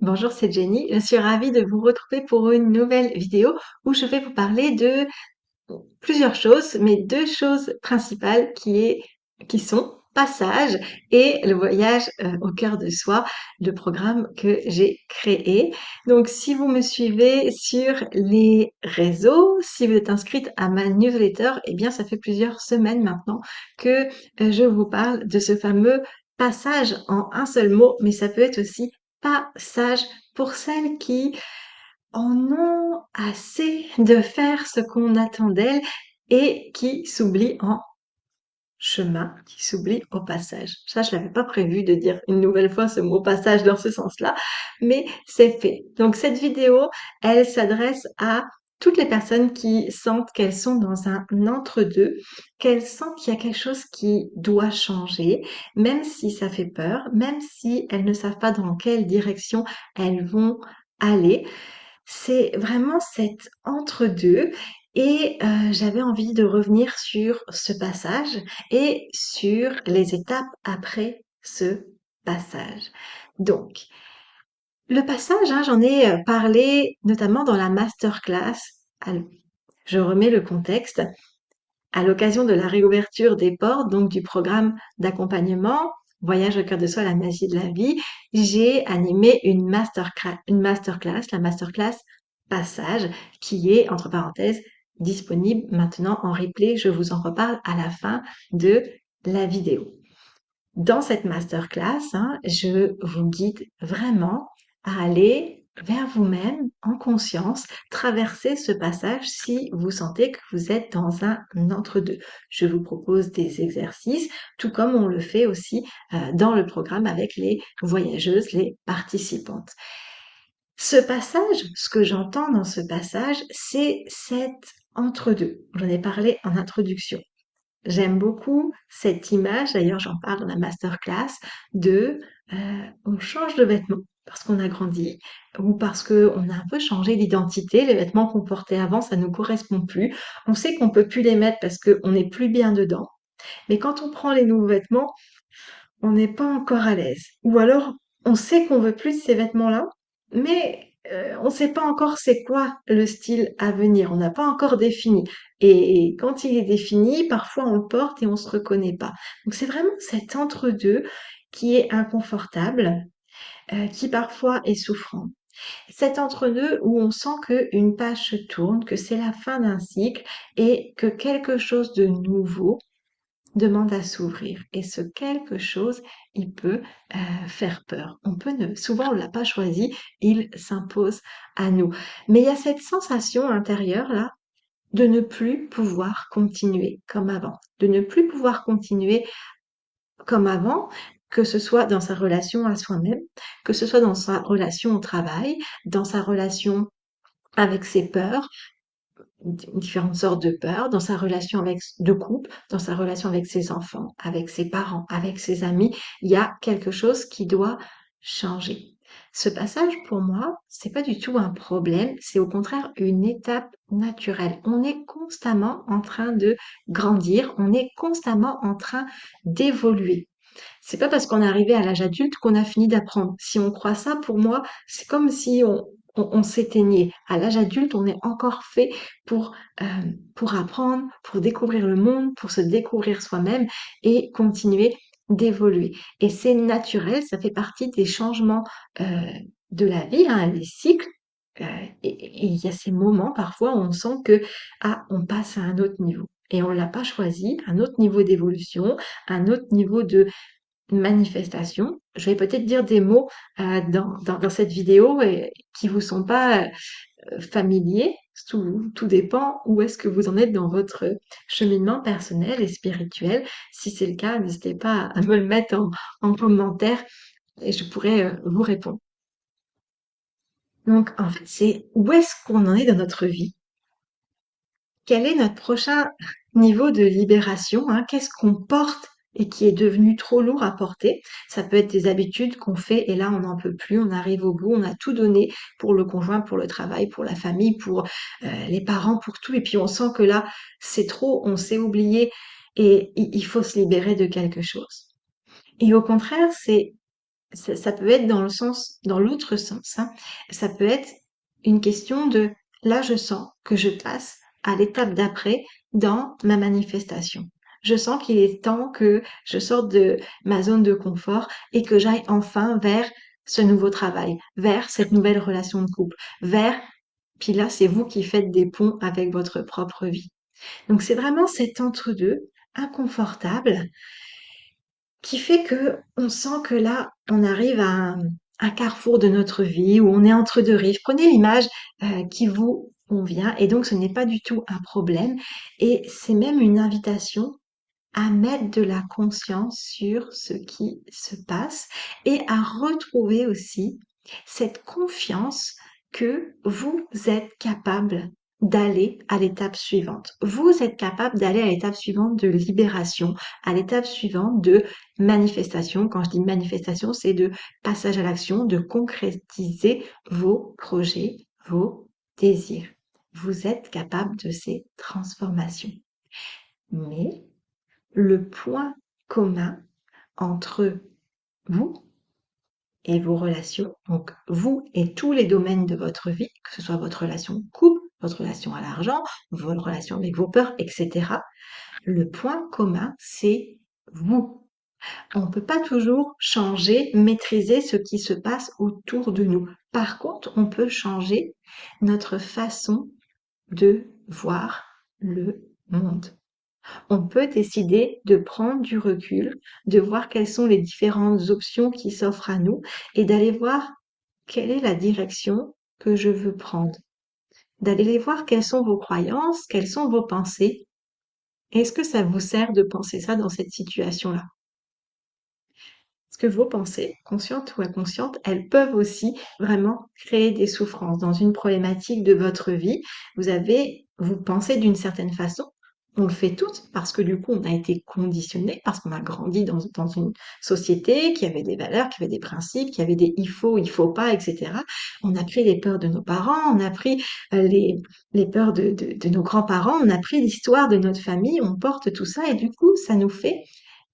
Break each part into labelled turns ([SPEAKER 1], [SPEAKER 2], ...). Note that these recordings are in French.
[SPEAKER 1] Bonjour, c'est Jenny. Je suis ravie de vous retrouver pour une nouvelle vidéo où je vais vous parler de plusieurs choses, mais deux choses principales qui sont Passage et le voyage au cœur de soi, le programme que j'ai créé. Donc, si vous me suivez sur les réseaux, si vous êtes inscrite à ma newsletter, eh bien, ça fait plusieurs semaines maintenant que je vous parle de ce fameux passage en un seul mot, mais ça peut être aussi passage pour celles qui en ont assez de faire ce qu'on attend d'elles et qui s'oublient en chemin, qui s'oublient au passage. Ça, je n'avais pas prévu de dire une nouvelle fois ce mot passage dans ce sens-là, mais c'est fait. Donc cette vidéo, elle s'adresse à toutes les personnes qui sentent qu'elles sont dans un entre-deux, qu'elles sentent qu'il y a quelque chose qui doit changer, même si ça fait peur, même si elles ne savent pas dans quelle direction elles vont aller. C'est vraiment cet entre-deux et j'avais envie de revenir sur ce passage et sur les étapes après ce passage. Donc, le passage, hein, j'en ai parlé notamment dans la masterclass. Al- Je remets le contexte. À l'occasion de la réouverture des portes, donc du programme d'accompagnement Voyage au cœur de soi, la magie de la vie, j'ai animé une masterclass, la masterclass Passage, qui est, entre parenthèses, disponible maintenant en replay. Je vous en reparle à la fin de la vidéo. Dans cette masterclass, hein, je vous guide vraiment à aller vers vous-même en conscience, traverser ce passage si vous sentez que vous êtes dans un entre-deux. Je vous propose des exercices, tout comme on le fait aussi dans le programme avec les voyageuses, les participantes. Ce passage, ce que j'entends dans ce passage, c'est cet entre-deux. J'en ai parlé en introduction. J'aime beaucoup cette image, d'ailleurs j'en parle dans la masterclass, de on change de vêtements parce qu'on a grandi ou parce qu'on a un peu changé d'identité. Les vêtements qu'on portait avant, ça ne nous correspond plus. On sait qu'on peut plus les mettre parce qu'on n'est plus bien dedans. Mais quand on prend les nouveaux vêtements, on n'est pas encore à l'aise. Ou alors, on sait qu'on veut plus de ces vêtements-là, mais on ne sait pas encore c'est quoi le style à venir. On n'a pas encore défini. Et quand il est défini, parfois on le porte et on se reconnaît pas. Donc c'est vraiment cet entre-deux qui est inconfortable, qui parfois est souffrant. Cet entre-deux où on sent qu'une page se tourne, que c'est la fin d'un cycle et que quelque chose de nouveau demande à s'ouvrir. Et ce quelque chose, il peut faire peur. On peut ne, souvent on l'a pas choisi, il s'impose à nous. Mais il y a cette sensation intérieure là de ne plus pouvoir continuer comme avant, de ne plus pouvoir continuer comme avant, que ce soit dans sa relation à soi-même, que ce soit dans sa relation au travail, dans sa relation avec ses peurs, différentes sortes de peurs dans sa relation avec de couple, dans sa relation avec ses enfants, avec ses parents, avec ses amis, il y a quelque chose qui doit changer. Ce passage, pour moi, c'est pas du tout un problème, c'est au contraire une étape naturelle. On est constamment en train de grandir, on est constamment en train d'évoluer. C'est pas parce qu'on est arrivé à l'âge adulte qu'on a fini d'apprendre. Si on croit ça, pour moi, c'est comme si on s'éteignait. À l'âge adulte, on est encore fait pour, euh, pour apprendre, pour découvrir le monde, pour se découvrir soi-même et continuer d'évoluer. Et c'est naturel, ça fait partie des changements de la vie, hein, les cycles. Euh, et il y a ces moments parfois où on sent que on passe à un autre niveau. Et on l'a pas choisi, un autre niveau d'évolution, un autre niveau de manifestation. Je vais peut-être dire des mots dans cette vidéo qui vous sont pas familiers. Tout dépend où est-ce que vous en êtes dans votre cheminement personnel et spirituel. Si c'est le cas, n'hésitez pas à me le mettre en commentaire et je pourrai vous répondre. Donc, en fait, c'est où est-ce qu'on en est dans notre vie? Quel est notre prochain niveau de libération, hein? Qu'est-ce qu'on porte et qui est devenu trop lourd à porter? Ça peut être des habitudes qu'on fait et là on n'en peut plus, on arrive au bout, on a tout donné pour le conjoint, pour le travail, pour la famille, pour les parents, pour tout et puis on sent que là c'est trop, on s'est oublié et il faut se libérer de quelque chose. Et au contraire, c'est Ça peut être dans le sens, dans l'autre sens, hein. Ça peut être une question de là, je sens que je passe à l'étape d'après dans ma manifestation. Je sens qu'il est temps que je sorte de ma zone de confort et que j'aille enfin vers ce nouveau travail, vers cette nouvelle relation de couple, vers, puis là, c'est vous qui faites des ponts avec votre propre vie. Donc c'est vraiment cet entre-deux inconfortable qui fait que on sent que là, on arrive à un carrefour de notre vie où on est entre deux rives. Prenez l'image qui vous convient et donc ce n'est pas du tout un problème et c'est même une invitation à mettre de la conscience sur ce qui se passe et à retrouver aussi cette confiance que vous êtes capable d'aller à l'étape suivante. Vous êtes capable d'aller à l'étape suivante de libération, à l'étape suivante de manifestation. Quand je dis manifestation, c'est de passage à l'action, de concrétiser vos projets, vos désirs. Vous êtes capable de ces transformations. Mais le point commun entre vous et vos relations, donc vous et tous les domaines de votre vie, que ce soit votre relation de couple, votre relation à l'argent, votre relation avec vos peurs, etc. Le point commun, c'est vous. On ne peut pas toujours changer, maîtriser ce qui se passe autour de nous. Par contre, on peut changer notre façon de voir le monde. On peut décider de prendre du recul, de voir quelles sont les différentes options qui s'offrent à nous et d'aller voir quelle est la direction que je veux prendre. D'aller voir quelles sont vos croyances, quelles sont vos pensées. Est-ce que ça vous sert de penser ça dans cette situation-là? Parce que vos pensées, conscientes ou inconscientes, elles peuvent aussi vraiment créer des souffrances. Dans une problématique de votre vie, vous pensez d'une certaine façon. On le fait toutes parce que du coup, on a été conditionné, parce qu'on a grandi dans une société qui avait des valeurs, qui avait des principes, qui avait des il faut pas, etc. On a pris les peurs de nos parents, on a pris les peurs de nos grands-parents, on a pris l'histoire de notre famille, on porte tout ça et du coup, ça nous fait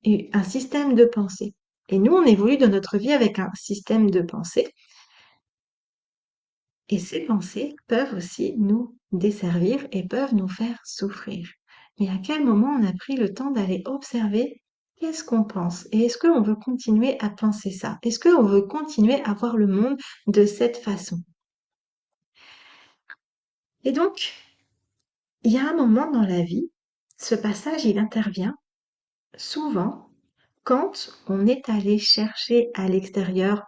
[SPEAKER 1] un système de pensée. Et nous, on évolue dans notre vie avec un système de pensée. Et ces pensées peuvent aussi nous desservir et peuvent nous faire souffrir. Mais à quel moment on a pris le temps d'aller observer qu'est-ce qu'on pense? Et est-ce qu'on veut continuer à penser ça? Est-ce qu'on veut continuer à voir le monde de cette façon? Et donc, il y a un moment dans la vie, ce passage, il intervient souvent quand on est allé chercher à l'extérieur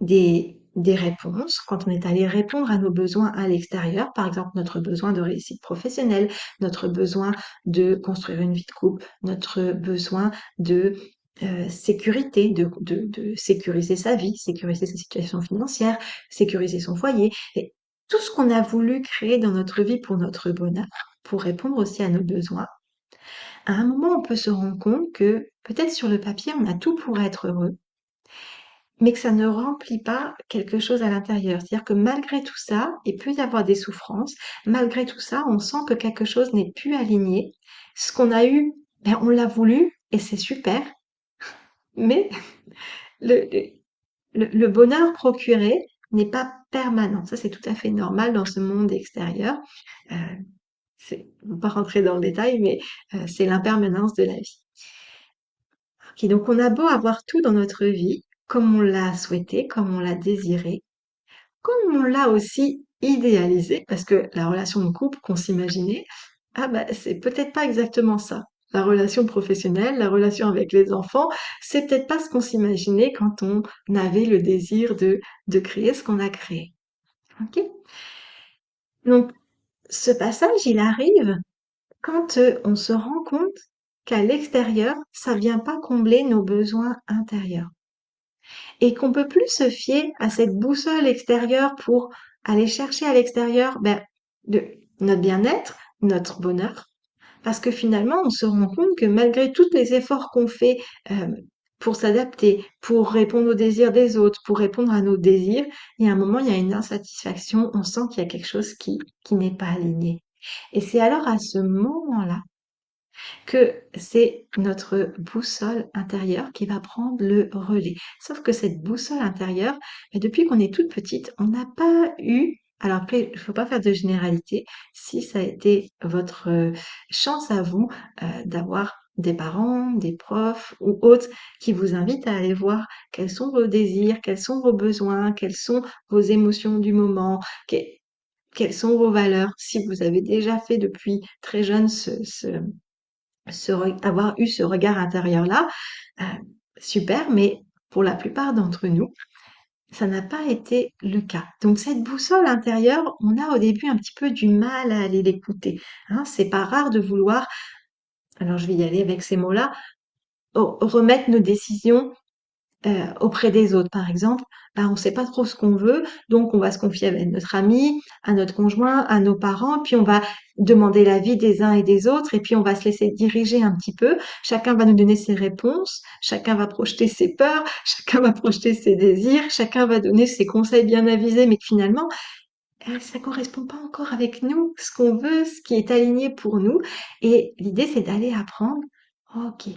[SPEAKER 1] des réponses, quand on est allé répondre à nos besoins à l'extérieur, par exemple notre besoin de réussite professionnelle, notre besoin de construire une vie de couple, notre besoin de sécurité, de sécuriser sa vie, sécuriser sa situation financière, sécuriser son foyer, et tout ce qu'on a voulu créer dans notre vie pour notre bonheur, pour répondre aussi à nos besoins. À un moment, on peut se rendre compte que peut-être sur le papier, on a tout pour être heureux, mais que ça ne remplit pas quelque chose à l'intérieur. C'est-à-dire que malgré tout ça, il peut y avoir des souffrances. Malgré tout ça, on sent que quelque chose n'est plus aligné. Ce qu'on a eu, ben, on l'a voulu et c'est super. Mais le, le bonheur procuré n'est pas permanent. Ça, c'est tout à fait normal dans ce monde extérieur. Euh, on ne va pas rentrer dans le détail, mais c'est l'impermanence de la vie. Ok, donc on a beau avoir tout dans notre vie, comme on l'a souhaité, comme on l'a désiré, comme on l'a aussi idéalisé, parce que la relation de couple qu'on s'imaginait, ah bah c'est peut-être pas exactement ça. La relation professionnelle, la relation avec les enfants, c'est peut-être pas ce qu'on s'imaginait quand on avait le désir de créer ce qu'on a créé. Ok? Donc, ce passage, il arrive quand on se rend compte qu'à l'extérieur, ça vient pas combler nos besoins intérieurs. Et qu'on peut plus se fier à cette boussole extérieure pour aller chercher à l'extérieur de notre bien-être, notre bonheur, parce que finalement on se rend compte que malgré tous les efforts qu'on fait pour s'adapter, pour répondre aux désirs des autres, pour répondre à nos désirs, il y a un moment il y a une insatisfaction, on sent qu'il y a quelque chose qui n'est pas aligné. Et c'est alors à ce moment-là que c'est notre boussole intérieure qui va prendre le relais. Sauf que cette boussole intérieure, mais depuis qu'on est toute petite, on n'a pas eu, alors après, il faut pas faire de généralité, si ça a été votre chance à vous d'avoir des parents, des profs ou autres qui vous invitent à aller voir quels sont vos désirs, quels sont vos besoins, quelles sont vos émotions du moment, quelles sont vos valeurs. Si vous avez déjà fait depuis très jeune avoir eu ce regard intérieur-là, euh, super, mais pour la plupart d'entre nous, ça n'a pas été le cas. Donc cette boussole intérieure, on a au début un petit peu du mal à aller l'écouter. Hein, c'est pas rare de vouloir, alors je vais y aller avec ces mots-là, remettre nos décisions auprès des autres, par exemple, bah, on ne sait pas trop ce qu'on veut, donc on va se confier avec notre ami, à notre conjoint, à nos parents, puis on va demander l'avis des uns et des autres, et puis on va se laisser diriger un petit peu. Chacun va nous donner ses réponses, chacun va projeter ses peurs, chacun va projeter ses désirs, chacun va donner ses conseils bien avisés, mais que finalement, ça correspond pas encore avec nous, ce qu'on veut, ce qui est aligné pour nous. Et l'idée, c'est d'aller apprendre, ok,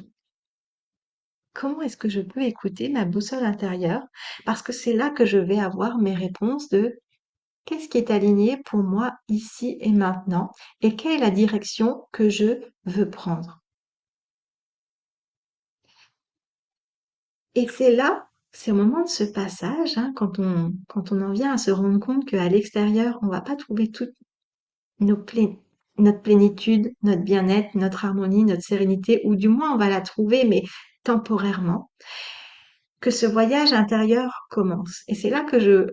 [SPEAKER 1] comment est-ce que je peux écouter ma boussole intérieure? Parce que c'est là que je vais avoir mes réponses de qu'est-ce qui est aligné pour moi ici et maintenant et quelle est la direction que je veux prendre. Et c'est là, c'est au moment de ce passage, hein, quand on en vient à se rendre compte qu'à l'extérieur, on va pas trouver toute nos plé- notre plénitude, notre bien-être, notre harmonie, notre sérénité, ou du moins on va la trouver, mais temporairement, que ce voyage intérieur commence. Et c'est là que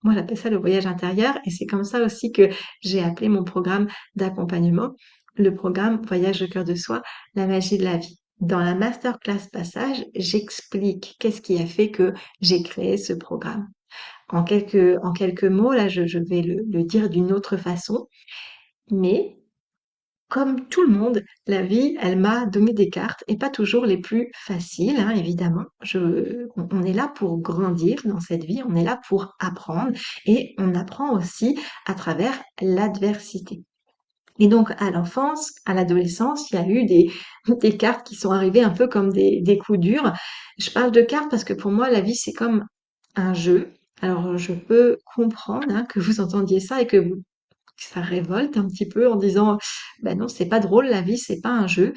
[SPEAKER 1] moi j'appelle ça le voyage intérieur, et c'est comme ça aussi que j'ai appelé mon programme d'accompagnement, le programme Voyage de cœur de soi, la magie de la vie. Dans la masterclass passage, j'explique qu'est-ce qui a fait que j'ai créé ce programme. En quelques mots, là, je vais le dire d'une autre façon, mais comme tout le monde, la vie, elle m'a donné des cartes et pas toujours les plus faciles, hein, évidemment. On est là pour grandir dans cette vie, on est là pour apprendre et on apprend aussi à travers l'adversité. Et donc, à l'enfance, à l'adolescence, il y a eu des cartes qui sont arrivées un peu comme des coups durs. Je parle de cartes parce que pour moi, la vie, c'est comme un jeu. Alors, je peux comprendre hein, que vous entendiez ça et que ça révolte un petit peu en disant ben non c'est pas drôle la vie c'est pas un jeu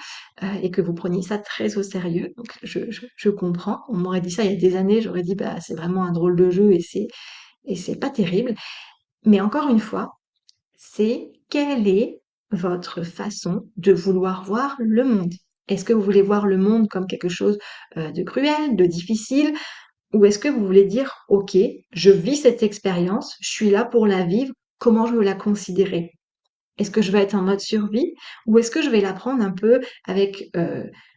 [SPEAKER 1] et que vous preniez ça très au sérieux donc je comprends on m'aurait dit ça il y a des années j'aurais dit bah c'est vraiment un drôle de jeu et c'est pas terrible mais encore une fois c'est quelle est votre façon de vouloir voir le monde. Est-ce que vous voulez voir le monde comme quelque chose de cruel, de difficile, ou est-ce que vous voulez dire, OK, je vis cette expérience, je suis là pour la vivre, comment je veux la considérer? Est-ce que je vais être en mode survie ou est-ce que je vais la prendre un peu avec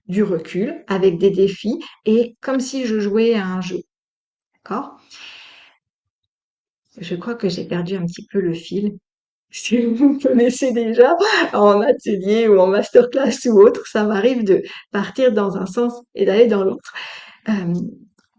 [SPEAKER 1] du recul, avec des défis et comme si je jouais à un jeu, d'accord? Je crois que j'ai perdu un petit peu le fil. Si vous me connaissez déjà en atelier ou en masterclass ou autre, ça m'arrive de partir dans un sens et d'aller dans l'autre. Euh,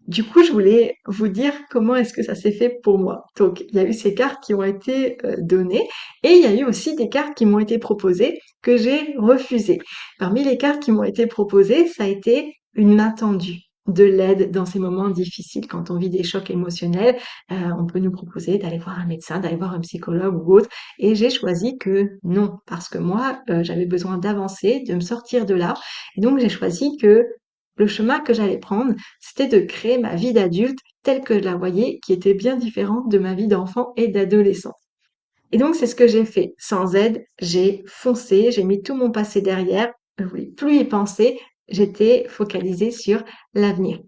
[SPEAKER 1] du coup, je voulais vous dire comment est-ce que ça s'est fait pour moi. Donc, il y a eu ces cartes qui ont été données et il y a eu aussi des cartes qui m'ont été proposées que j'ai refusées. Parmi les cartes qui m'ont été proposées, ça a été une main tendue, de l'aide dans ces moments difficiles. Quand on vit des chocs émotionnels, on peut nous proposer d'aller voir un médecin, d'aller voir un psychologue ou autre. Et j'ai choisi que non, parce que moi, j'avais besoin d'avancer, de me sortir de là. Et donc, j'ai choisi que le chemin que j'allais prendre, c'était de créer ma vie d'adulte telle que je la voyais, qui était bien différente de ma vie d'enfant et d'adolescent. Et donc, c'est ce que j'ai fait. Sans aide, j'ai foncé, j'ai mis tout mon passé derrière, je voulais plus y penser, j'étais focalisée sur l'avenir.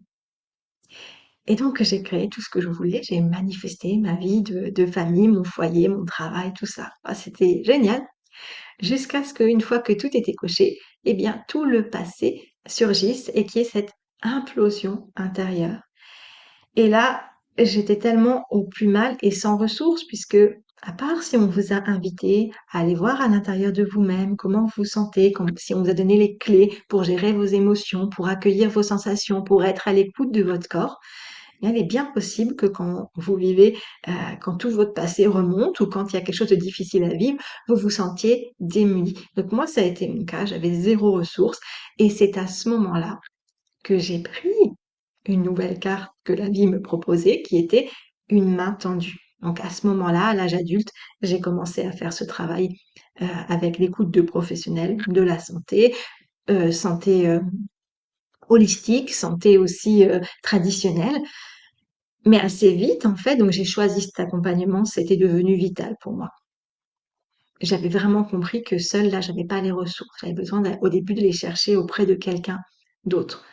[SPEAKER 1] Et donc, j'ai créé tout ce que je voulais, j'ai manifesté ma vie de famille, mon foyer, mon travail, tout ça. Ah, c'était génial. Jusqu'à ce qu'une fois que tout était coché, eh bien, tout le passé surgisse et qu'il y ait cette implosion intérieure. Et là, j'étais tellement au plus mal et sans ressources puisque, à part si on vous a invité à aller voir à l'intérieur de vous-même comment vous vous sentez, comme si on vous a donné les clés pour gérer vos émotions, pour accueillir vos sensations, pour être à l'écoute de votre corps, il est bien possible que quand vous vivez, quand tout votre passé remonte ou quand il y a quelque chose de difficile à vivre, vous vous sentiez démuni. Donc moi, ça a été mon cas, j'avais zéro ressource et c'est à ce moment-là que j'ai pris une nouvelle carte que la vie me proposait, qui était une main tendue. Donc à ce moment-là, à l'âge adulte, j'ai commencé à faire ce travail avec l'écoute de professionnels de la santé, santé holistique, santé aussi traditionnelle. Mais assez vite, en fait, donc j'ai choisi cet accompagnement, c'était devenu vital pour moi. J'avais vraiment compris que seule, là, j'avais pas les ressources. J'avais besoin au début de les chercher auprès de quelqu'un d'autre.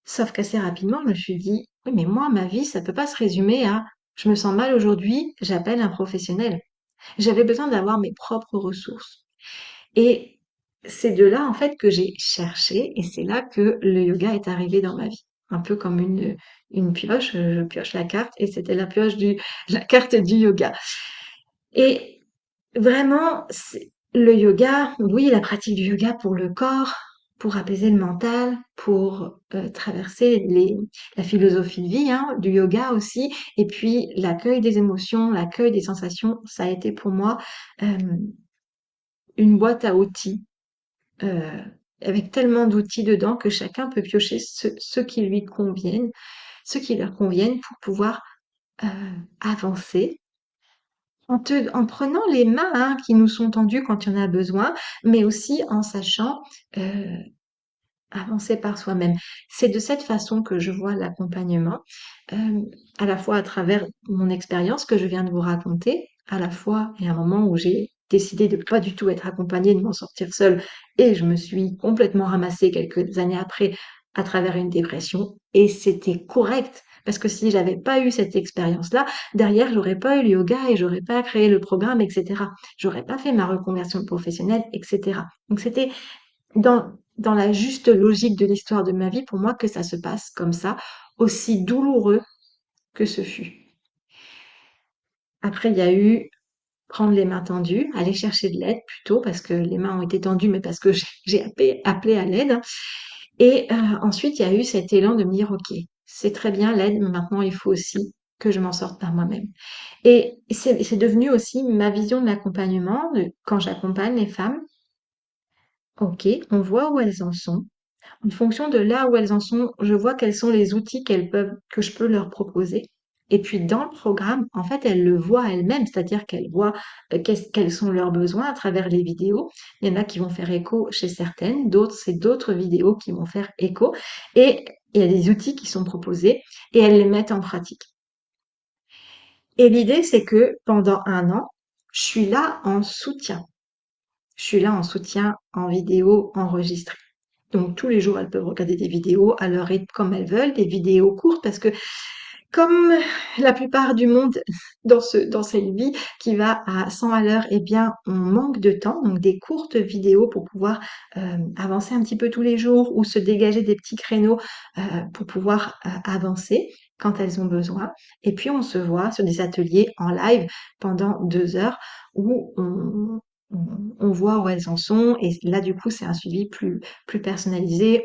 [SPEAKER 1] Sauf qu'assez rapidement, je me suis dit, oui, mais moi, ma vie, ça peut pas se résumer à, je me sens mal aujourd'hui, j'appelle un professionnel. J'avais besoin d'avoir mes propres ressources. Et c'est de là, en fait, que j'ai cherché, et c'est là que le yoga est arrivé dans ma vie. Un peu comme une pioche, je pioche la carte, et c'était la carte du yoga. Et vraiment, le yoga, oui, la pratique du yoga pour le corps, pour apaiser le mental, pour traverser la philosophie de vie, hein, du yoga aussi, et puis l'accueil des émotions, l'accueil des sensations, ça a été pour moi euh, une boîte à outils, euh, avec tellement d'outils dedans que chacun peut piocher ceux qui lui conviennent, ceux qui leur conviennent pour pouvoir euh, avancer en prenant les mains hein, qui nous sont tendues quand il y en a besoin, mais aussi en sachant avancer par soi-même. C'est de cette façon que je vois l'accompagnement, euh, à la fois à travers mon expérience que je viens de vous raconter, à la fois il y a un moment où j'ai décidé de pas du tout être accompagnée, de m'en sortir seule, et je me suis complètement ramassée quelques années après à travers une dépression, et c'était correct. Parce que si j'avais pas eu cette expérience-là, derrière, j'aurais pas eu le yoga et j'aurais pas créé le programme, etc. J'aurais pas fait ma reconversion professionnelle, etc. Donc c'était dans la juste logique de l'histoire de ma vie, pour moi, que ça se passe comme ça, aussi douloureux que ce fut. Après, il y a eu prendre les mains tendues, aller chercher de l'aide plutôt, parce que les mains ont été tendues, mais parce que j'ai appelé à l'aide. Et ensuite, il y a eu cet élan de me dire, OK, c'est très bien l'aide, mais maintenant, il faut aussi que je m'en sorte par moi-même. Et c'est devenu aussi ma vision de l'accompagnement, quand j'accompagne les femmes. OK, on voit où elles en sont. En fonction de là où elles en sont, je vois quels sont les outils que je peux leur proposer. Et puis dans le programme, en fait, elles le voient elles-mêmes, c'est-à-dire qu'elles voient quels sont leurs besoins à travers les vidéos. Il y en a qui vont faire écho chez certaines, d'autres, c'est d'autres vidéos qui vont faire écho. Et il y a des outils qui sont proposés et elles les mettent en pratique. Et l'idée, c'est que pendant un an, je suis là en soutien. Je suis là en soutien en vidéo enregistrée. Donc tous les jours, elles peuvent regarder des vidéos à leur rythme comme elles veulent, des vidéos courtes parce que comme la plupart du monde dans cette vie qui va à 100 à l'heure, eh bien, on manque de temps, donc des courtes vidéos pour pouvoir avancer un petit peu tous les jours ou se dégager des petits créneaux pour pouvoir avancer quand elles ont besoin. Et puis, on se voit sur des ateliers en live pendant 2 heures où on voit où elles en sont. Et là, du coup, c'est un suivi plus personnalisé.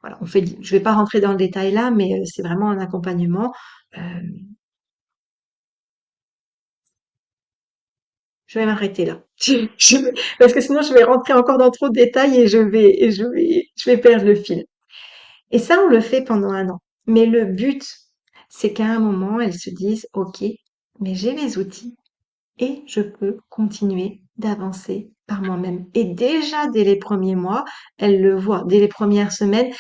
[SPEAKER 1] Voilà, je vais pas rentrer dans le détail là, mais c'est vraiment un accompagnement. Euh, je vais m'arrêter là. Parce que sinon je vais rentrer encore dans trop de détails je vais perdre le fil. Et ça, on le fait pendant un an. Mais le but, c'est qu'à un moment, elles se disent, OK, mais j'ai les outils, et je peux continuer d'avancer par moi-même. Et déjà, dès les premiers mois, elles le voient. Dès les premières semaines,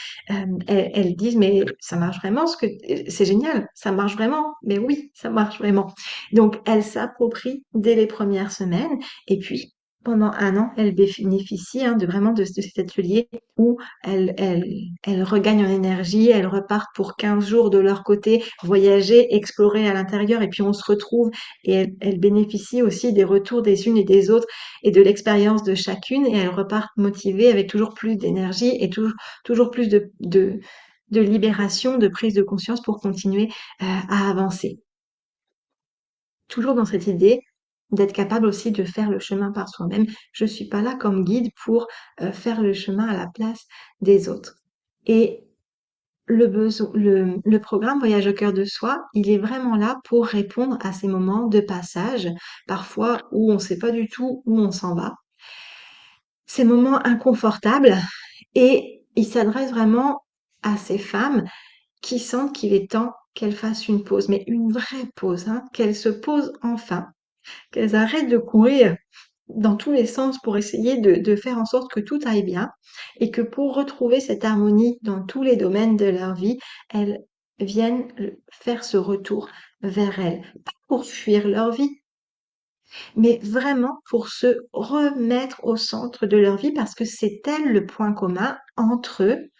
[SPEAKER 1] elles disent, mais ça marche vraiment, c'est génial, ça marche vraiment. Mais oui, ça marche vraiment. Donc, elles s'approprient dès les premières semaines. Et puis, pendant un an, elles bénéficient hein, de cet atelier où elles regagnent en énergie, elles repartent pour 15 jours de leur côté, voyager, explorer à l'intérieur, et puis on se retrouve et elles bénéficient aussi des retours des unes et des autres et de l'expérience de chacune et elles repartent motivées avec toujours plus d'énergie et toujours plus de libération, de prise de conscience pour continuer à avancer. Toujours dans cette idée d'être capable aussi de faire le chemin par soi-même. Je suis pas là comme guide pour faire le chemin à la place des autres. Et le programme Voyage au cœur de soi, il est vraiment là pour répondre à ces moments de passage, parfois où on ne sait pas du tout où on s'en va, ces moments inconfortables, et il s'adresse vraiment à ces femmes qui sentent qu'il est temps qu'elles fassent une pause, mais une vraie pause, hein, qu'elles se posent enfin, qu'elles arrêtent de courir dans tous les sens pour essayer de faire en sorte que tout aille bien et que pour retrouver cette harmonie dans tous les domaines de leur vie, elles viennent faire ce retour vers elles. Pas pour fuir leur vie, mais vraiment pour se remettre au centre de leur vie parce que c'est elle le point commun entre eux,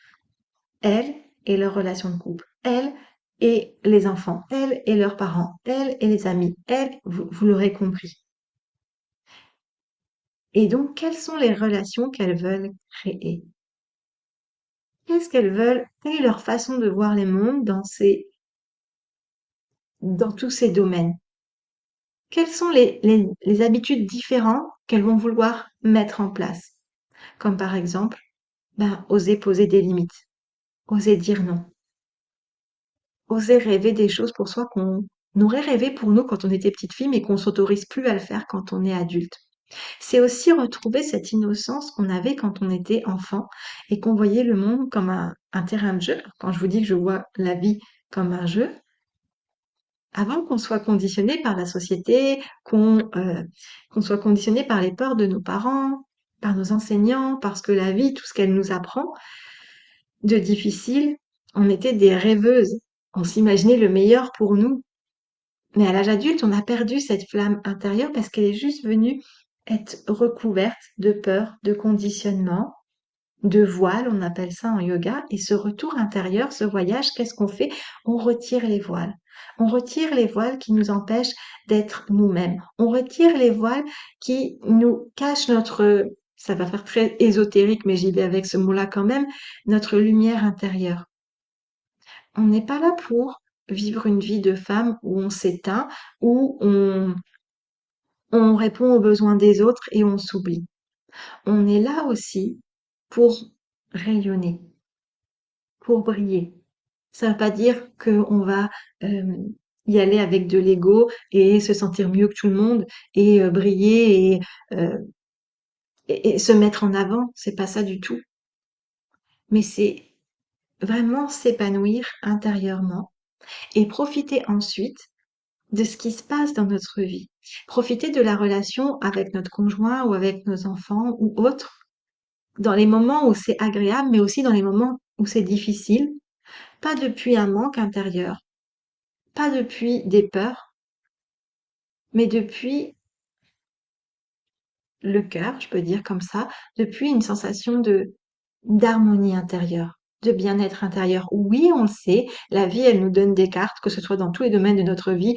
[SPEAKER 1] elles et leur relation de couple, elles et les enfants, elles et leurs parents, elles et les amis, elles, vous l'aurez compris. Et donc, quelles sont les relations qu'elles veulent créer? Qu'est-ce qu'elles veulent? Quelle est leur façon de voir les mondes dans tous ces domaines? Quelles sont les habitudes différentes qu'elles vont vouloir mettre en place? Comme par exemple, ben, oser poser des limites, oser dire non, oser rêver des choses pour soi qu'on aurait rêvé pour nous quand on était petite fille, mais qu'on s'autorise plus à le faire quand on est adulte. C'est aussi retrouver cette innocence qu'on avait quand on était enfant et qu'on voyait le monde comme un terrain de jeu. Quand je vous dis que je vois la vie comme un jeu, avant qu'on soit conditionné par la société, qu'on soit conditionné par les peurs de nos parents, par nos enseignants, parce que la vie, tout ce qu'elle nous apprend de difficile, on était des rêveuses. On s'imaginait le meilleur pour nous. Mais à l'âge adulte, on a perdu cette flamme intérieure parce qu'elle est juste venue être recouverte de peur, de conditionnement, de voile, on appelle ça en yoga. Et ce retour intérieur, ce voyage, qu'est-ce qu'on fait? On retire les voiles. On retire les voiles qui nous empêchent d'être nous-mêmes. On retire les voiles qui nous cachent notre, ça va faire très ésotérique, mais j'y vais avec ce mot-là quand même, notre lumière intérieure. On n'est pas là pour vivre une vie de femme où on s'éteint, où on répond aux besoins des autres et on s'oublie. On est là aussi pour rayonner, pour briller. Ça ne veut pas dire qu'on va y aller avec de l'ego et se sentir mieux que tout le monde et briller euh, et se mettre en avant. C'est pas ça du tout. Mais c'est vraiment s'épanouir intérieurement et profiter ensuite de ce qui se passe dans notre vie. Profiter de la relation avec notre conjoint ou avec nos enfants ou autres, dans les moments où c'est agréable, mais aussi dans les moments où c'est difficile, pas depuis un manque intérieur, pas depuis des peurs, mais depuis le cœur, je peux dire comme ça, depuis une sensation de d'harmonie intérieure, de bien-être intérieur. Oui, on le sait, la vie, elle nous donne des cartes, que ce soit dans tous les domaines de notre vie,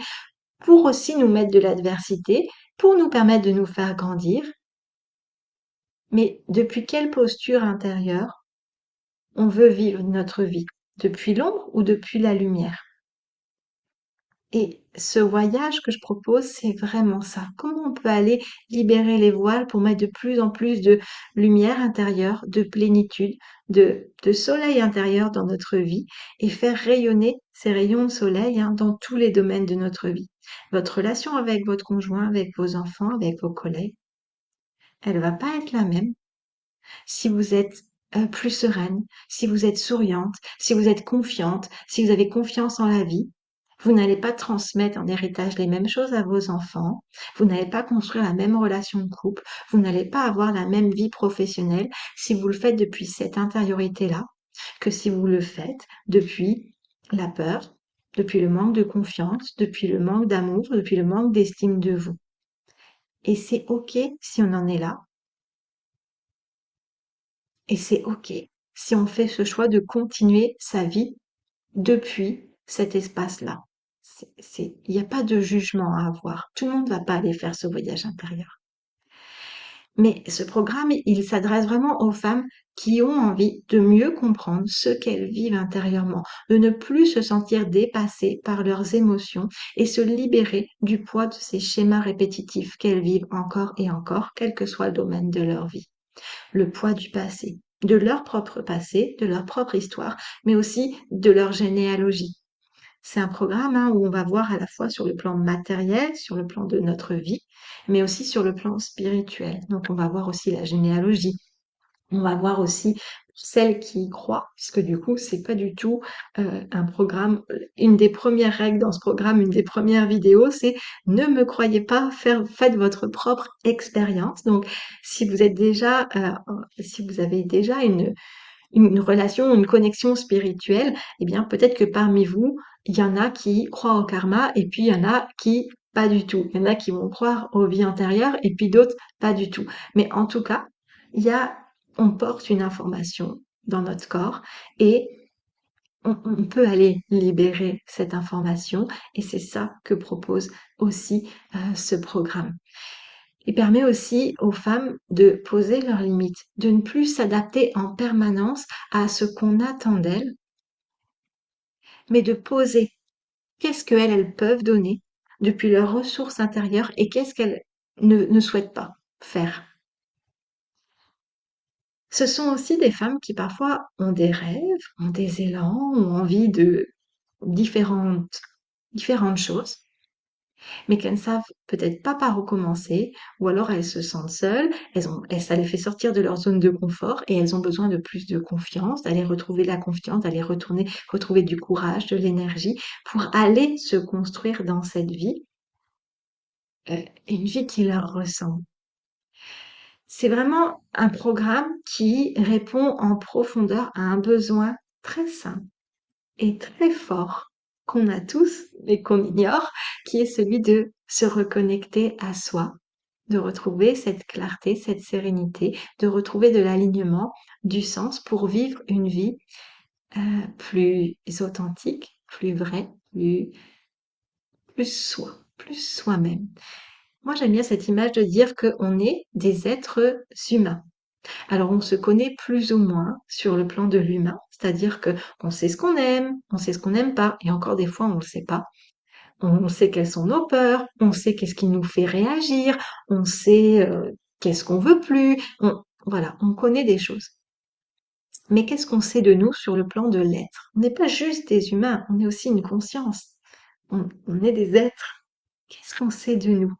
[SPEAKER 1] pour aussi nous mettre de l'adversité, pour nous permettre de nous faire grandir. Mais depuis quelle posture intérieure on veut vivre notre vie? Depuis l'ombre ou depuis la lumière? Et ce voyage que je propose, c'est vraiment ça. Comment on peut aller libérer les voiles pour mettre de plus en plus de lumière intérieure, de plénitude, de soleil intérieur dans notre vie et faire rayonner ces rayons de soleil hein, dans tous les domaines de notre vie. Votre relation avec votre conjoint, avec vos enfants, avec vos collègues, elle va pas être la même si vous êtes plus sereine, si vous êtes souriante, si vous êtes confiante, si vous avez confiance en la vie, vous n'allez pas transmettre en héritage les mêmes choses à vos enfants, vous n'allez pas construire la même relation de couple, vous n'allez pas avoir la même vie professionnelle si vous le faites depuis cette intériorité-là que si vous le faites depuis la peur, depuis le manque de confiance, depuis le manque d'amour, depuis le manque d'estime de vous. Et c'est OK si on en est là. Et c'est OK si on fait ce choix de continuer sa vie depuis cet espace-là. Il n'y a pas de jugement à avoir. Tout le monde ne va pas aller faire ce voyage intérieur. Mais ce programme, il s'adresse vraiment aux femmes qui ont envie de mieux comprendre ce qu'elles vivent intérieurement, de ne plus se sentir dépassées par leurs émotions et se libérer du poids de ces schémas répétitifs qu'elles vivent encore et encore, quel que soit le domaine de leur vie. Le poids du passé, de leur propre passé, de leur propre histoire, mais aussi de leur généalogie. C'est un programme où on va voir à la fois sur le plan matériel, sur le plan de notre vie, mais aussi sur le plan spirituel. Donc on va voir aussi la généalogie. On va voir aussi celles qui y croient, puisque du coup, c'est pas du tout un programme. Une des premières règles dans ce programme, une des premières vidéos, c'est ne me croyez pas, faites votre propre expérience. Donc, si vous êtes déjà, si vous avez déjà une relation, une connexion spirituelle, eh bien, peut-être que parmi vous, il y en a qui croient au karma et puis il y en a qui pas du tout. Il y en a qui vont croire aux vies antérieures et puis d'autres pas du tout. Mais en tout cas, il y a, on porte une information dans notre corps et on peut aller libérer cette information et c'est ça que propose aussi ce programme. Il permet aussi aux femmes de poser leurs limites, de ne plus s'adapter en permanence à ce qu'on attend d'elles, mais de poser qu'est-ce qu'elles peuvent donner depuis leurs ressources intérieures et qu'est-ce qu'elles ne souhaitent pas faire. Ce sont aussi des femmes qui parfois ont des rêves, ont des élans, ont envie de différentes, différentes choses, mais qu'elles ne savent peut-être pas par où commencer, ou alors elles se sentent seules, ça les fait sortir de leur zone de confort et elles ont besoin de plus de confiance, d'aller retrouver la confiance, d'aller retrouver du courage, de l'énergie pour aller se construire dans cette vie, une vie qui leur ressemble. C'est vraiment un programme qui répond en profondeur à un besoin très simple et très fort qu'on a tous mais qu'on ignore, qui est celui de se reconnecter à soi, de retrouver cette clarté, cette sérénité, de retrouver de l'alignement, du sens pour vivre une vie plus authentique, plus vraie, plus soi, plus soi-même. Moi, j'aime bien cette image de dire qu'on est des êtres humains. Alors, on se connaît plus ou moins sur le plan de l'humain, c'est-à-dire que on sait ce qu'on aime, on sait ce qu'on n'aime pas, et encore des fois, on ne le sait pas. On sait quelles sont nos peurs, on sait qu'est-ce qui nous fait réagir, on sait qu'est-ce qu'on veut plus. Voilà, on connaît des choses. Mais qu'est-ce qu'on sait de nous sur le plan de l'être? On n'est pas juste des humains, on est aussi une conscience. On est des êtres. Qu'est-ce qu'on sait de nous?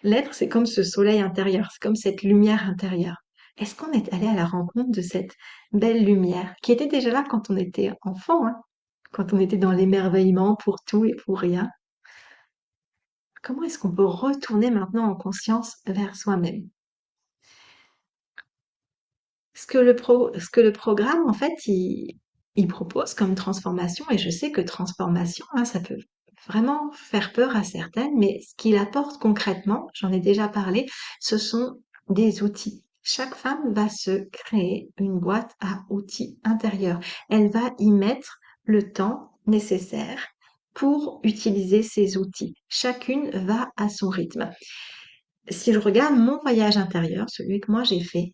[SPEAKER 1] L'être, c'est comme ce soleil intérieur, c'est comme cette lumière intérieure. Est-ce qu'on est allé à la rencontre de cette belle lumière qui était déjà là quand on était enfant, hein, quand on était dans l'émerveillement pour tout et pour rien? Comment est-ce qu'on peut retourner maintenant en conscience vers soi-même? Ce que le programme, en fait, il propose comme transformation, et je sais que transformation, hein, ça peut vraiment faire peur à certaines, mais ce qu'il apporte concrètement, j'en ai déjà parlé, ce sont des outils. Chaque femme va se créer une boîte à outils intérieure. Elle va y mettre le temps nécessaire pour utiliser ces outils. Chacune va à son rythme. Si je regarde mon voyage intérieur, celui que moi j'ai fait,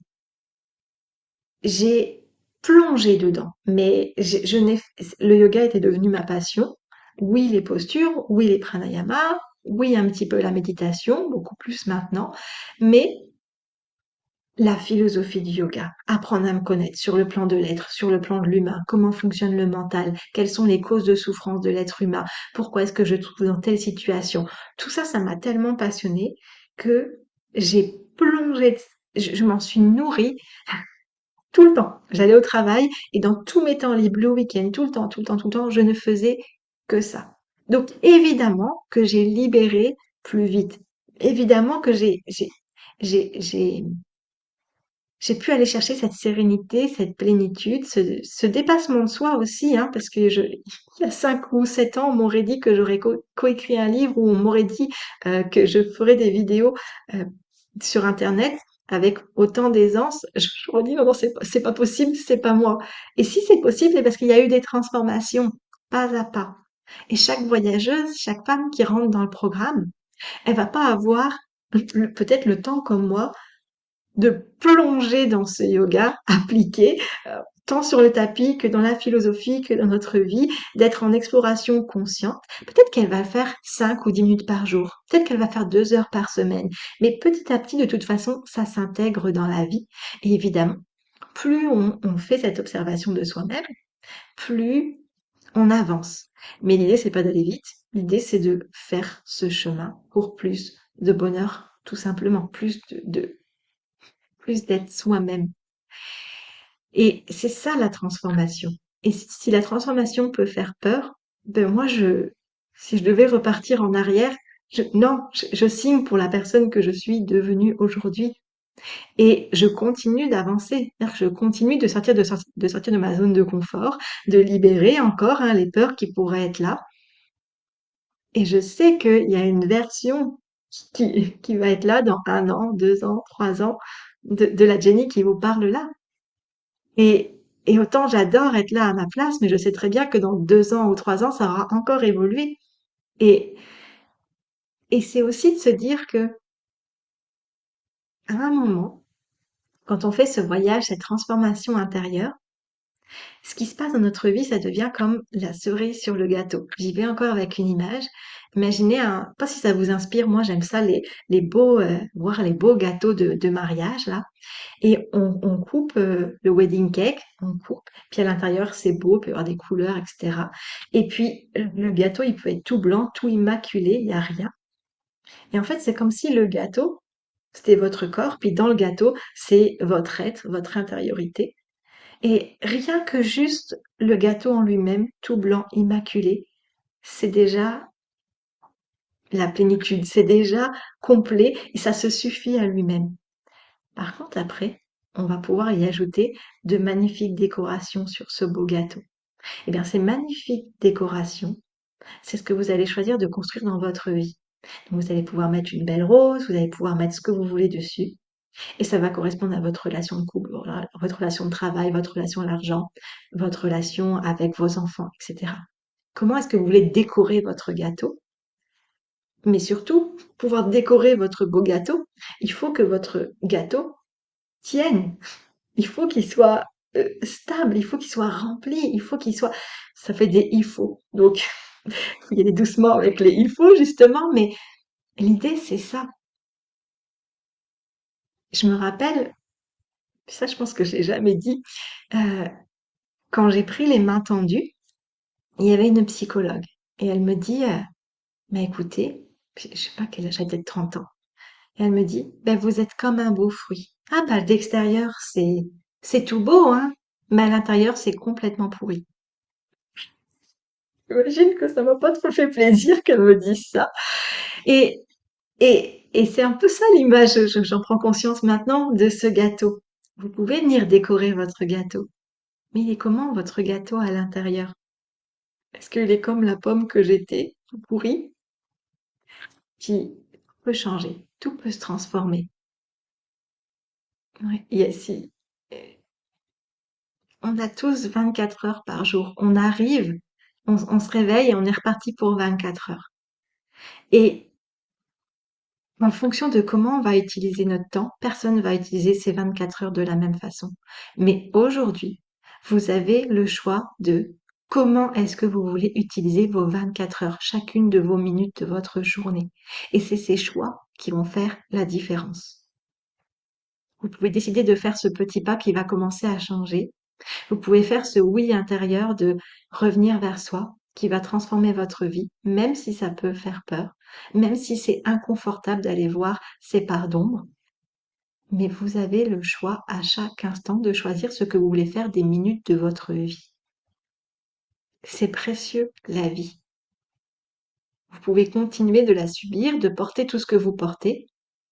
[SPEAKER 1] j'ai plongé dedans, mais le yoga était devenu ma passion. Oui, les postures, oui, les pranayama, oui, un petit peu la méditation, beaucoup plus maintenant, mais la philosophie du yoga, apprendre à me connaître sur le plan de l'être, sur le plan de l'humain, comment fonctionne le mental, quelles sont les causes de souffrance de l'être humain, pourquoi est-ce que je trouve dans telle situation. Tout ça, ça m'a tellement passionnée que j'ai plongé, je m'en suis nourrie tout le temps. J'allais au travail et dans tous mes temps libres, le week-end, tout le temps, tout le temps, tout le temps, je ne faisais que ça. Donc évidemment que j'ai libéré plus vite. Évidemment que j'ai, j'ai, j'ai pu aller chercher cette sérénité, cette plénitude, ce dépassement de soi aussi, hein, parce que il y a 5 ou 7 ans, on m'aurait dit que j'aurais coécrit un livre ou on m'aurait dit que je ferais des vidéos euh, sur Internet avec autant d'aisance. Je me dis non, non, c'est pas possible, c'est pas moi. Et si c'est possible, c'est parce qu'il y a eu des transformations, pas à pas. Et chaque voyageuse, chaque femme qui rentre dans le programme, elle va pas avoir peut-être le temps comme moi de plonger dans ce yoga appliqué, tant sur le tapis que dans la philosophie, que dans notre vie, d'être en exploration consciente. Peut-être qu'elle va faire 5 ou 10 minutes par jour, peut-être qu'elle va faire 2 heures par semaine, mais petit à petit, de toute façon, ça s'intègre dans la vie. Et évidemment, plus on fait cette observation de soi-même, plus on avance. Mais l'idée, c'est pas d'aller vite. L'idée, c'est de faire ce chemin pour plus de bonheur, tout simplement, plus d'être soi-même. Et c'est ça la transformation. Et si la transformation peut faire peur, ben moi si je devais repartir en arrière, non, je signe pour la personne que je suis devenue aujourd'hui. Et je continue d'avancer. C'est-à-dire que je continue de sortir de ma zone de confort, de libérer encore les peurs qui pourraient être là. Et je sais qu'il y a une version qui va être là dans 1 an, 2 ans, 3 ans de la Jenny qui vous parle là. Et autant j'adore être là à ma place, mais je sais très bien que dans 2 ans ou 3 ans, ça aura encore évolué. Et, et c'est aussi de se dire que à un moment, quand on fait ce voyage, cette transformation intérieure, ce qui se passe dans notre vie, ça devient comme la cerise sur le gâteau. J'y vais encore avec une image. Imaginez pas si ça vous inspire, moi j'aime ça, les beaux, voir les beaux gâteaux de mariage, là. Et on coupe le wedding cake, on coupe, puis à l'intérieur c'est beau, il peut y avoir des couleurs, etc. Et puis le gâteau, il peut être tout blanc, tout immaculé, il n'y a rien. Et en fait, c'est comme si le gâteau, c'était votre corps, puis dans le gâteau, c'est votre être, votre intériorité. Et rien que juste le gâteau en lui-même, tout blanc, immaculé, c'est déjà la plénitude, c'est déjà complet et ça se suffit à lui-même. Par contre, après, on va pouvoir y ajouter de magnifiques décorations sur ce beau gâteau. Eh bien, ces magnifiques décorations, c'est ce que vous allez choisir de construire dans votre vie. Donc, vous allez pouvoir mettre une belle rose, vous allez pouvoir mettre ce que vous voulez dessus, et ça va correspondre à votre relation de couple, votre relation de travail, votre relation à l'argent, votre relation avec vos enfants, etc. Comment est-ce que vous voulez décorer votre gâteau? Mais surtout, pour pouvoir décorer votre beau gâteau, il faut que votre gâteau tienne. Il faut qu'il soit stable, il faut qu'il soit rempli, il faut qu'il soit... Ça fait des il faut. Donc, il faut y aller doucement avec les il faut, justement, mais l'idée, c'est ça. Je me rappelle, ça, je pense que je l'ai jamais dit, euh, quand j'ai pris les mains tendues, il y avait une psychologue. Et elle me dit, mais écoutez, je sais pas quel âge, j'avais peut-être 30 ans. Et elle me dit, ben, vous êtes comme un beau fruit. Ah, bah, d'extérieur, c'est tout beau, hein, mais à l'intérieur, c'est complètement pourri. J'imagine que ça m'a pas trop fait plaisir qu'elle me dise ça. Et, et c'est un peu ça l'image, j'en prends conscience maintenant, de ce gâteau. Vous pouvez venir décorer votre gâteau. Mais il est comment votre gâteau à l'intérieur? Est-ce qu'il est comme la pomme que j'étais, tout pourri? Qui peut changer, tout peut se transformer. Ouais. Si, on a tous 24 heures par jour. On arrive, on se réveille et on est reparti pour 24 heures. Et en fonction de comment on va utiliser notre temps, personne ne va utiliser ces 24 heures de la même façon. Mais aujourd'hui, vous avez le choix de comment est-ce que vous voulez utiliser vos 24 heures, chacune de vos minutes de votre journée. Et c'est ces choix qui vont faire la différence. Vous pouvez décider de faire ce petit pas qui va commencer à changer. Vous pouvez faire ce oui intérieur de revenir vers soi qui va transformer votre vie, même si ça peut faire peur, même si c'est inconfortable d'aller voir ces parts d'ombre. Mais vous avez le choix à chaque instant de choisir ce que vous voulez faire des minutes de votre vie. C'est précieux, la vie. Vous pouvez continuer de la subir, de porter tout ce que vous portez.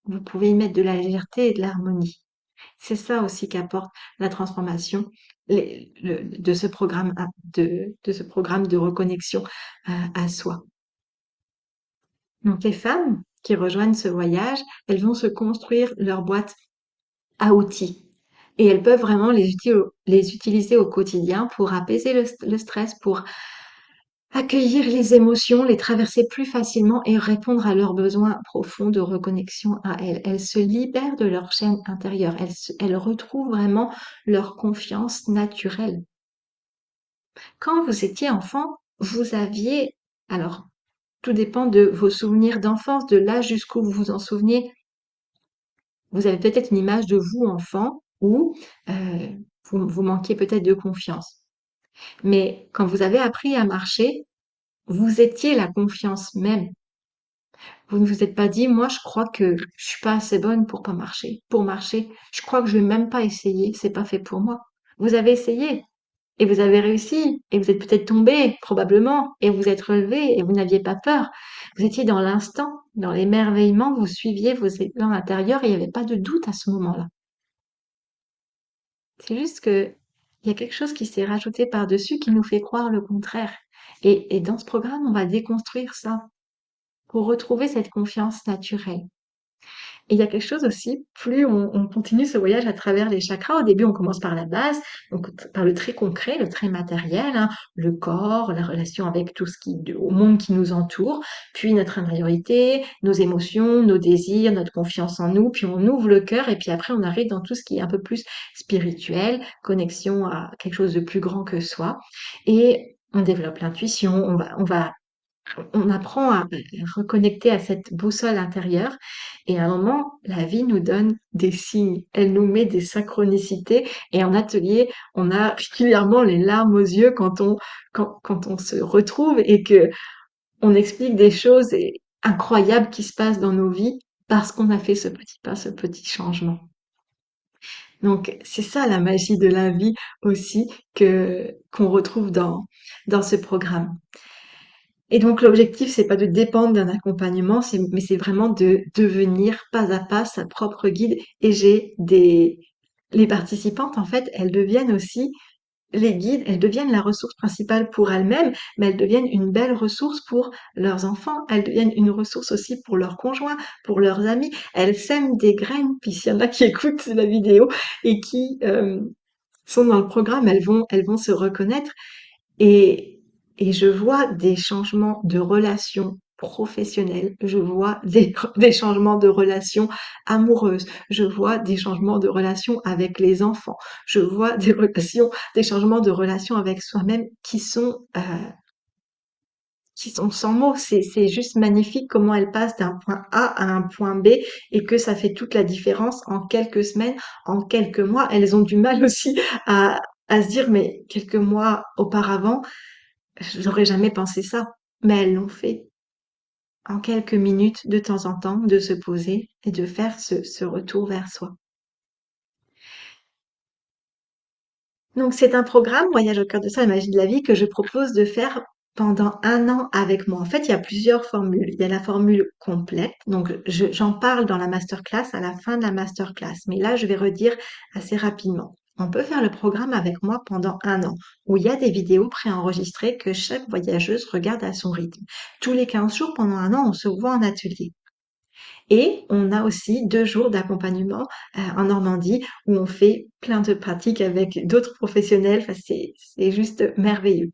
[SPEAKER 1] Vous pouvez y mettre de la légèreté et de l'harmonie. C'est ça aussi qu'apporte la transformation de ce programme, de ce programme de reconnexion à soi. Donc les femmes qui rejoignent ce voyage, elles vont se construire leur boîte à outils. Et elles peuvent vraiment les utiliser au quotidien pour apaiser le stress, pour accueillir les émotions, les traverser plus facilement et répondre à leurs besoins profonds de reconnexion à elles. Elles se libèrent de leur chaîne intérieure. Elles retrouvent vraiment leur confiance naturelle. Quand vous étiez enfant, vous aviez, alors, tout dépend de vos souvenirs d'enfance, de l'âge jusqu'où vous vous en souveniez. Vous avez peut-être une image de vous enfant où vous manquiez peut-être de confiance. Mais quand vous avez appris à marcher, vous étiez la confiance même. Vous ne vous êtes pas dit, moi, je crois que je suis pas assez bonne pour pas marcher, pour marcher. Je crois que je vais même pas essayer, c'est pas fait pour moi. Vous avez essayé et vous avez réussi et vous êtes peut-être tombé, probablement, et vous êtes relevé et vous n'aviez pas peur. Vous étiez dans l'instant, dans l'émerveillement, vous suiviez vos élan intérieurs et il n'y avait pas de doute à ce moment-là. C'est juste que il y a quelque chose qui s'est rajouté par-dessus qui nous fait croire le contraire. Et dans ce programme, on va déconstruire ça pour retrouver cette confiance naturelle. Et il y a quelque chose aussi, plus on continue ce voyage à travers les chakras, au début on commence par la base, donc par le très concret, le très matériel, hein, le corps, la relation avec tout ce qui, au monde qui nous entoure, puis notre intériorité, nos émotions, nos désirs, notre confiance en nous, puis on ouvre le cœur et puis après on arrive dans tout ce qui est un peu plus spirituel, connexion à quelque chose de plus grand que soi et on développe l'intuition, on apprend à reconnecter à cette boussole intérieure et à un moment, la vie nous donne des signes. Elle nous met des synchronicités et en atelier, on a régulièrement les larmes aux yeux quand on se retrouve et que on explique des choses incroyables qui se passent dans nos vies parce qu'on a fait ce petit pas, ce petit changement. Donc, c'est ça la magie de la vie aussi qu'on retrouve dans ce programme. Et donc l'objectif, c'est pas de dépendre d'un accompagnement, mais c'est vraiment de devenir pas à pas sa propre guide. Et les participantes, en fait, elles deviennent aussi les guides, elles deviennent la ressource principale pour elles-mêmes, mais elles deviennent une belle ressource pour leurs enfants, elles deviennent une ressource aussi pour leurs conjoints, pour leurs amis. Elles sèment des graines, puis s'il y en a qui écoutent la vidéo et qui sont dans le programme, elles vont se reconnaître et, et je vois des changements de relations professionnelles, je vois des changements de relations amoureuses, je vois des changements de relations avec les enfants, je vois des changements de relations avec soi-même qui sont sans mots. C'est juste magnifique comment elles passent d'un point A à un point B et que ça fait toute la différence en quelques semaines, en quelques mois. Elles ont du mal aussi à se dire, mais quelques mois auparavant, j'aurais jamais pensé ça, mais elles l'ont fait en quelques minutes de temps en temps, de se poser et de faire ce retour vers soi. Donc c'est un programme, Voyage au cœur de soi, la magie de la vie, que je propose de faire pendant un an avec moi. En fait, il y a plusieurs formules. Il y a la formule complète, donc j'en parle dans la masterclass, à la fin de la masterclass, mais là, je vais redire assez rapidement. On peut faire le programme avec moi pendant un an, où il y a des vidéos préenregistrées que chaque voyageuse regarde à son rythme. Tous les 15 jours, pendant un an, on se voit en atelier. Et on a aussi 2 jours d'accompagnement en Normandie où on fait plein de pratiques avec d'autres professionnels. Enfin, c'est juste merveilleux.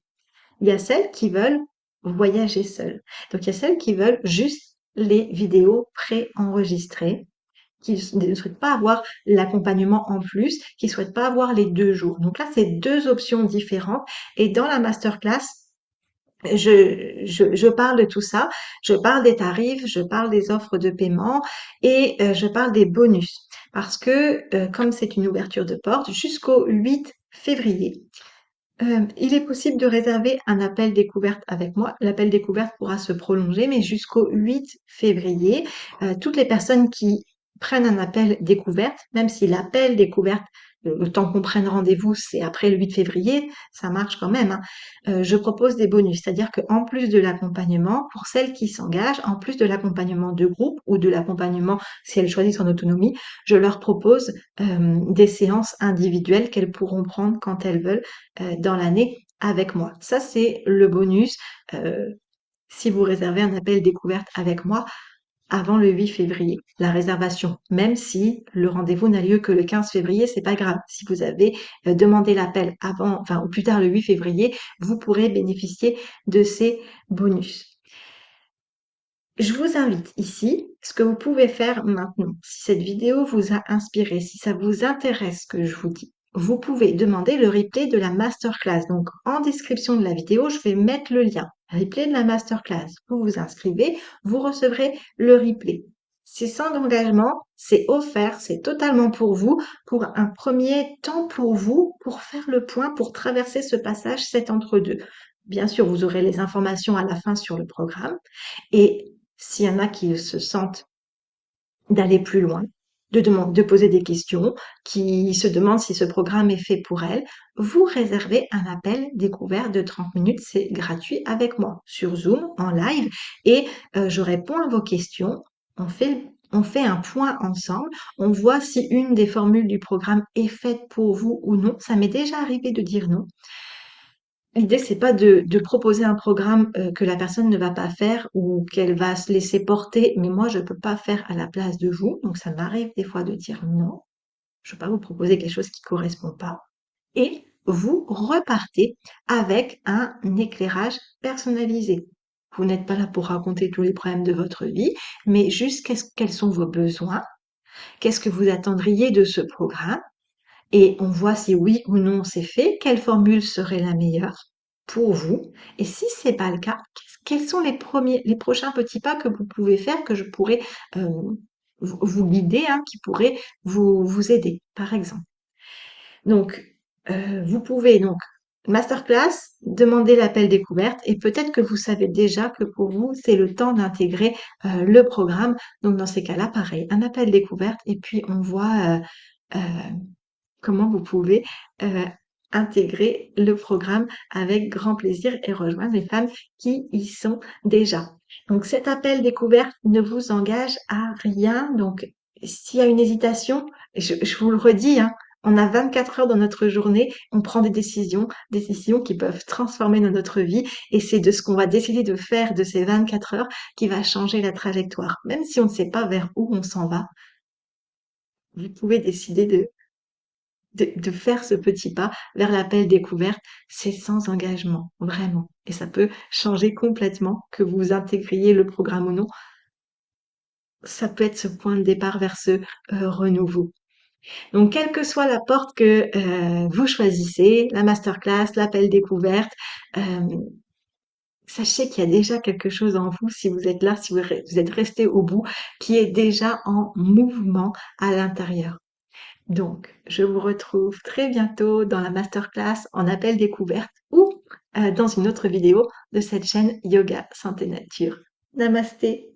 [SPEAKER 1] Il y a celles qui veulent voyager seules. Donc, il y a celles qui veulent juste les vidéos préenregistrées, qui ne souhaitent pas avoir l'accompagnement en plus, qui souhaitent pas avoir les 2 jours. Donc là, c'est 2 options différentes. Et dans la masterclass, je parle de tout ça, je parle des tarifs, je parle des offres de paiement et je parle des bonus. Parce que comme c'est une ouverture de porte jusqu'au 8 février, il est possible de réserver un appel découverte avec moi. L'appel découverte pourra se prolonger, mais jusqu'au 8 février, toutes les personnes qui prennent un appel découverte, même si l'appel découverte, le temps qu'on prenne rendez-vous, c'est après le 8 février, ça marche quand même, hein. Je propose des bonus, c'est-à-dire qu'en plus de l'accompagnement, pour celles qui s'engagent, en plus de l'accompagnement de groupe ou de l'accompagnement si elles choisissent en autonomie, je leur propose des séances individuelles qu'elles pourront prendre quand elles veulent dans l'année avec moi. Ça, c'est le bonus si vous réservez un appel découverte avec moi avant le 8 février. La réservation, même si le rendez-vous n'a lieu que le 15 février, c'est pas grave. Si vous avez demandé l'appel avant, enfin, ou plus tard le 8 février, vous pourrez bénéficier de ces bonus. Je vous invite ici, ce que vous pouvez faire maintenant, si cette vidéo vous a inspiré, si ça vous intéresse ce que je vous dis, vous pouvez demander le replay de la masterclass. Donc, en description de la vidéo, je vais mettre le lien. Replay de la masterclass. Vous vous inscrivez, vous recevrez le replay. C'est sans engagement, c'est offert, c'est totalement pour vous, pour un premier temps pour vous, pour faire le point, pour traverser ce passage, cet entre-deux. Bien sûr, vous aurez les informations à la fin sur le programme et s'il y en a qui se sentent d'aller plus loin, de poser des questions, qui se demandent si ce programme est fait pour elles, vous réservez un appel découvert de 30 minutes, c'est gratuit avec moi sur Zoom en live et je réponds à vos questions. On fait un point ensemble, on voit si une des formules du programme est faite pour vous ou non. Ça m'est déjà arrivé de dire non. L'idée, c'est pas de proposer un programme que la personne ne va pas faire ou qu'elle va se laisser porter, mais moi, je peux pas faire à la place de vous. Donc, ça m'arrive des fois de dire non, je peux pas vous proposer quelque chose qui correspond pas. Et vous repartez avec un éclairage personnalisé. Vous n'êtes pas là pour raconter tous les problèmes de votre vie, mais juste quels sont vos besoins, qu'est-ce que vous attendriez de ce programme, et on voit si oui ou non c'est fait, quelle formule serait la meilleure pour vous. Et si c'est pas le cas, quels sont les prochains petits pas que vous pouvez faire, que je pourrais euh, vous guider, hein, qui pourraient vous aider, par exemple. Donc, vous pouvez donc masterclass, demander l'appel découverte et peut-être que vous savez déjà que pour vous, c'est le temps d'intégrer le programme. Donc, dans ces cas-là, pareil, un appel découverte et puis on voit comment vous pouvez intégrer le programme avec grand plaisir et rejoindre les femmes qui y sont déjà. Donc cet appel découverte ne vous engage à rien. Donc s'il y a une hésitation, je vous le redis, hein, on a 24 heures dans notre journée, on prend des décisions qui peuvent transformer notre vie et c'est de ce qu'on va décider de faire de ces 24 heures qui va changer la trajectoire. Même si on ne sait pas vers où on s'en va, vous pouvez décider de faire ce petit pas vers l'appel découverte, c'est sans engagement, vraiment. Et ça peut changer complètement que vous intégriez le programme ou non. Ça peut être ce point de départ vers ce renouveau. Donc, quelle que soit la porte que vous choisissez, la masterclass, l'appel découverte, euh, sachez qu'il y a déjà quelque chose en vous, si vous êtes là, si vous êtes resté au bout, qui est déjà en mouvement à l'intérieur. Donc, je vous retrouve très bientôt dans la masterclass en appel découverte ou dans une autre vidéo de cette chaîne Yoga Santé Nature. Namasté!